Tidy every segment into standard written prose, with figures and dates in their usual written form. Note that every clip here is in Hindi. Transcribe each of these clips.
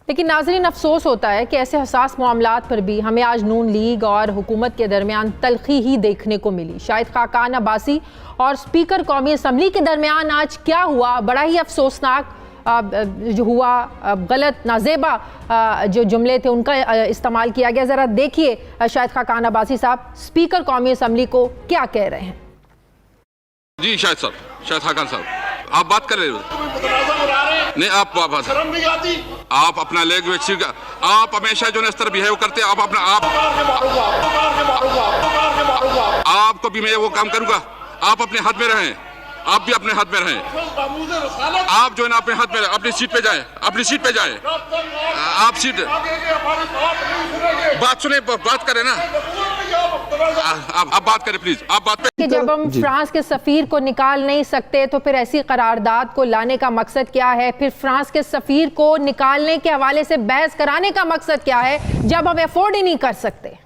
लेकिन नाज़रीन, अफसोस होता है कि ऐसे हसास मामलात पर भी हमें आज नून लीग और हुकूमत के दरमियान तल्खी ही देखने को मिली। शाहिद खाकान अब्बासी और स्पीकर कौमी असम्बली के दरमियान आज क्या हुआ, बड़ा ही अफसोसनाक जो हुआ, गलत नाजेबा जो जुमले थे उनका इस्तेमाल किया गया। ज़रा देखिए शाहिद खाकान अब्बासी साहब स्पीकर कौमी असम्बली को क्या कह रहे हैं। जी शाहिद खाकान साहब, आप बात कर रहे हो? नहीं, आप शर्म नहीं आती? आप अपना लैंग्वेज, आप हमेशा जो इस तरह बिहेव करते हैं, आप अपना आपको भी मैं वो काम करूंगा। आप अपने हाथ में रहें, आप भी अपने हाथ में रहें। आप जो है ना अपने हाथ में अपनी सीट पे जाएं, अपनी सीट पे जाएं। आप सीट बात सुने, बात करें ना। आप बात करें प्लीज, आप बात पे। कि जब हम फ्रांस के सफीर को निकाल नहीं सकते तो फिर ऐसी करारदाद को लाने का मकसद क्या है? फिर फ्रांस के सफीर को निकालने के हवाले से बहस कराने का मकसद क्या है जब हम अफोर्ड ही नहीं कर सकते?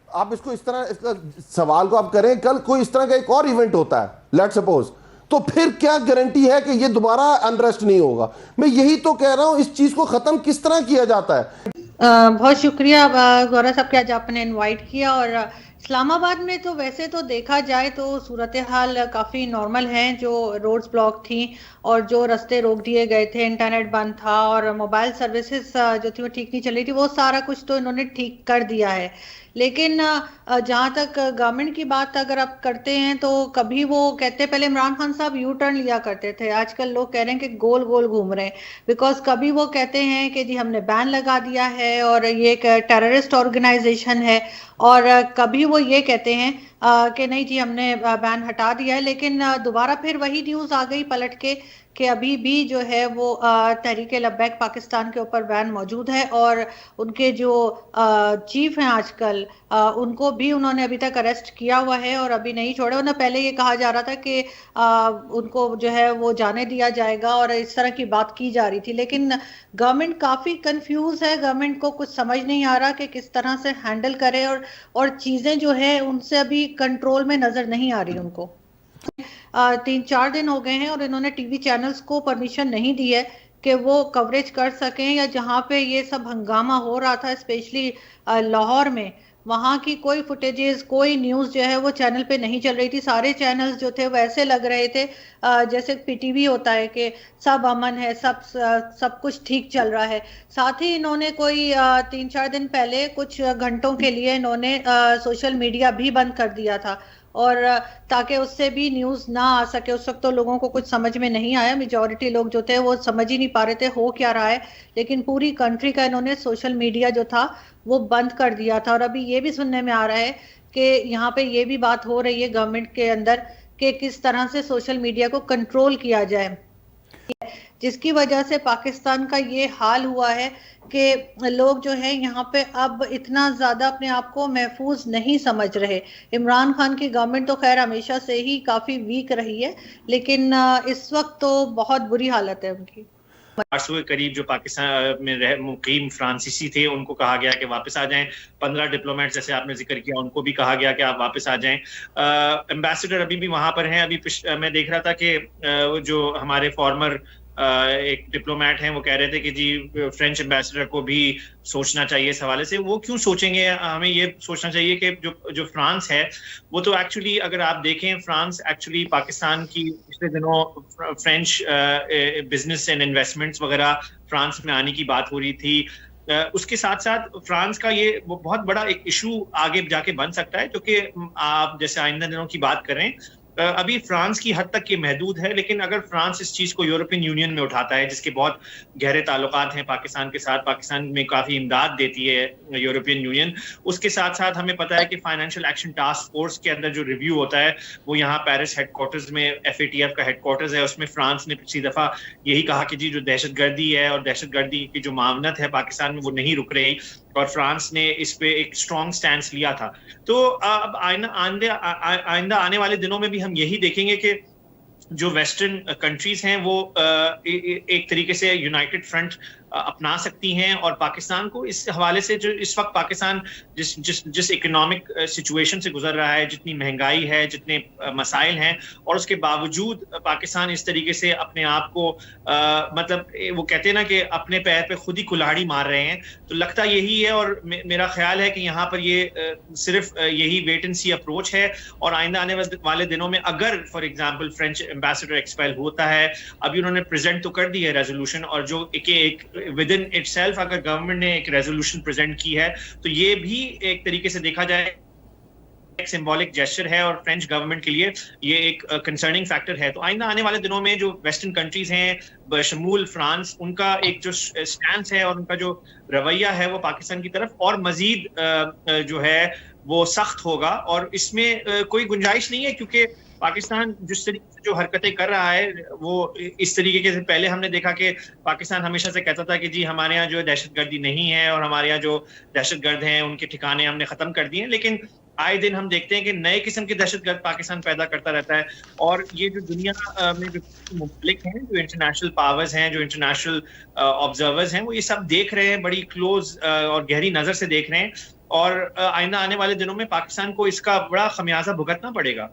आप इसको इस तरह, इसका सवाल को आप करें, कल कोई इस तरह का एक और इवेंट होता है, लेट्स सपोज, तो फिर क्या गारंटी है कि ये दोबारा अनरेस्ट नहीं होगा? मैं यही तो कह रहा हूं, इस चीज को खत्म किस तरह किया जाता है। बहुत शुक्रिया गौरव साहब कि आज आपने इनवाइट किया। और इस्लामाबाद में तो वैसे तो देखा जाए तो सूरत हाल काफ़ी नॉर्मल हैं। जो रोड्स ब्लॉक थी और जो रास्ते रोक दिए गए थे, इंटरनेट बंद था और मोबाइल सर्विसेज जो थी वो ठीक नहीं चल रही थी, वो सारा कुछ तो इन्होंने ठीक कर दिया है। लेकिन जहाँ तक गवर्नमेंट की बात अगर आप करते हैं तो कभी वो कहते, पहले इमरान खान साहब यू टर्न लिया करते थे, आजकल लोग कह रहे हैं कि गोल गोल घूम रहे हैं। बिकॉज कभी वो कहते हैं कि जी हमने बैन लगा दिया है और ये एक टेररिस्ट ऑर्गेनाइजेशन है, और कभी वो ये कहते हैं कि नहीं जी हमने बैन हटा दिया है। लेकिन दोबारा फिर वही न्यूज़ आ गई पलट के कि अभी भी जो है वो तहरीक लब्बैक पाकिस्तान के ऊपर बैन मौजूद है, और उनके जो चीफ हैं आजकल उनको भी उन्होंने अभी तक अरेस्ट किया हुआ है और अभी नहीं छोड़ा। उन्हें पहले ये कहा जा रहा था कि उनको जो है वो जाने दिया जाएगा और इस तरह की बात की जा रही थी। लेकिन गवर्नमेंट काफ़ी कंफ्यूज है, गवर्नमेंट को कुछ समझ नहीं आ रहा कि किस तरह से हैंडल करे, और चीज़ें जो है उनसे अभी कंट्रोल में नज़र नहीं आ रही उनको। 3-4 दिन हो गए हैं और इन्होंने टीवी चैनल्स को परमिशन नहीं दी है कि वो कवरेज कर सकें, या जहां पे ये सब हंगामा हो रहा था स्पेशली लाहौर में, वहां की कोई फुटेजेस, कोई न्यूज़ जो है वो चैनल पे नहीं चल रही थी। सारे चैनल्स जो थे वो ऐसे लग रहे थे जैसे पीटीवी होता है कि सब अमन है, सब कुछ ठीक चल रहा है। साथ ही इन्होंने कोई 3-4 दिन पहले कुछ घंटों के लिए इन्होंने सोशल मीडिया भी बंद कर दिया था, और ताकि उससे भी न्यूज़ ना आ सके। उस वक्त तो लोगों को कुछ समझ में नहीं आया, मेजॉरिटी लोग जो थे वो समझ ही नहीं पा रहे थे हो क्या रहा है। लेकिन पूरी कंट्री का इन्होंने सोशल मीडिया जो था वो बंद कर दिया था। और अभी ये भी सुनने में आ रहा है कि यहाँ पे ये भी बात हो रही है गवर्नमेंट के अंदर कि किस तरह से सोशल मीडिया को कंट्रोल किया जाए, जिसकी वजह से पाकिस्तान का ये हाल हुआ है कि लोग जो है यहाँ पे अब इतना ज़्यादा अपने आप को महफूज नहीं समझ रहे। इमरान खान की गवर्नमेंट तो खैर हमेशा से ही काफ़ी वीक रही है, लेकिन इस वक्त तो बहुत बुरी हालत है उनकी। 800 के करीब जो पाकिस्तान में मुकीम फ्रांसीसी थे उनको कहा गया कि वापस आ जाएं। 15 डिप्लोमेट जैसे आपने जिक्र किया उनको भी कहा गया कि आप वापस आ जाएं। एम्बेसडर अभी भी वहां पर हैं। अभी मैं देख रहा था कि जो हमारे फॉर्मर एक डिप्लोमेट हैं वो कह रहे थे कि जी फ्रेंच एम्बेसडर को भी सोचना चाहिए इस हवाले से। वो क्यों सोचेंगे? हमें ये सोचना चाहिए कि जो फ्रांस है वो तो एक्चुअली, अगर आप देखें, फ्रांस एक्चुअली पाकिस्तान की पिछले दिनों फ्रेंच बिजनेस एंड इन्वेस्टमेंट्स वगैरह फ्रांस में आने की बात हो रही थी। उसके साथ साथ फ्रांस का ये बहुत बड़ा एक इशू आगे जाके बन सकता है, जो कि आप जैसे आइंदा दिनों की बात करें, अभी फ्रांस की हद तक ये महदूद है। लेकिन अगर फ्रांस इस चीज को यूरोपियन यूनियन में उठाता है, जिसके बहुत गहरे ताल्लुकात हैं पाकिस्तान के साथ, पाकिस्तान में काफी इमदाद देती है यूरोपियन यूनियन, उसके साथ साथ हमें पता है कि फाइनेंशियल एक्शन टास्क फोर्स के अंदर जो रिव्यू होता है वो यहाँ पेरिस हेडक्वार्टर्स में, FATF का हेडक्वार्टर्स है, उसमें फ्रांस ने पिछली दफा यही कहा कि जी जो दहशतगर्दी है और दहशतगर्दी की जो मामनत है पाकिस्तान में वो नहीं रुक रही, और फ्रांस ने इस पे एक स्ट्रॉन्ग स्टैंड लिया था। तो अब आइंदा आने वाले दिनों में भी हम यही देखेंगे कि जो वेस्टर्न कंट्रीज हैं वो एक तरीके से यूनाइटेड फ्रंट अपना सकती हैं। और पाकिस्तान को इस हवाले से जो इस वक्त पाकिस्तान जिस इकोनॉमिक सिचुएशन से गुजर रहा है, जितनी महंगाई है, जितने मसाइल हैं, और उसके बावजूद पाकिस्तान इस तरीके से अपने आप को मतलब वो कहते हैं ना कि अपने पैर पे खुद ही कुल्हाड़ी मार रहे हैं, तो लगता यही है। और मेरा ख्याल है कि यहाँ पर ये सिर्फ यही वेट एंड सी अप्रोच है। और आइंदा आने वाले दिनों में अगर for example French ambassador expel होता है, अभी उन्होंने प्रेजेंट तो कर दी है रेजोल्यूशन, और जो एक विद इन इटसेल्फ अगर गवर्नमेंट ने एक रेजोल्यूशन प्रेजेंट की है, तो ये भी एक तरीके से देखा जाए एक सिंबॉलिक जेस्चर है, और फ्रेंच गवर्नमेंट के लिए ये एक कंसर्निंग फैक्टर है। तो आइंदा आने वाले दिनों में जो वेस्टर्न कंट्रीज हैं शमूल फ्रांस, उनका एक जो स्टैंस है और उनका जो रवैया है वो पाकिस्तान की तरफ और मजीद जो है वो सख्त होगा। और इसमें कोई गुंजाइश नहीं है, क्योंकि पाकिस्तान जिस तरीके से जो हरकतें कर रहा है वो इस तरीके के, पहले हमने देखा कि पाकिस्तान हमेशा से कहता था कि जी हमारे यहाँ जो दहशतगर्दी नहीं है और हमारे यहाँ जो दहशतगर्द हैं उनके ठिकाने हमने खत्म कर दिए हैं, लेकिन आए दिन हम देखते हैं कि नए किस्म के दहशतगर्द पाकिस्तान पैदा करता रहता है। और ये जो दुनिया में जो मुल्क हैं, जो इंटरनेशनल पावर्स हैं, जो इंटरनेशनल ऑब्जर्वर्स हैं, वो ये सब देख रहे हैं, बड़ी क्लोज और गहरी नजर से देख रहे हैं। और आइंदा आने वाले दिनों में पाकिस्तान को इसका बड़ा खमियाजा भुगतना पड़ेगा।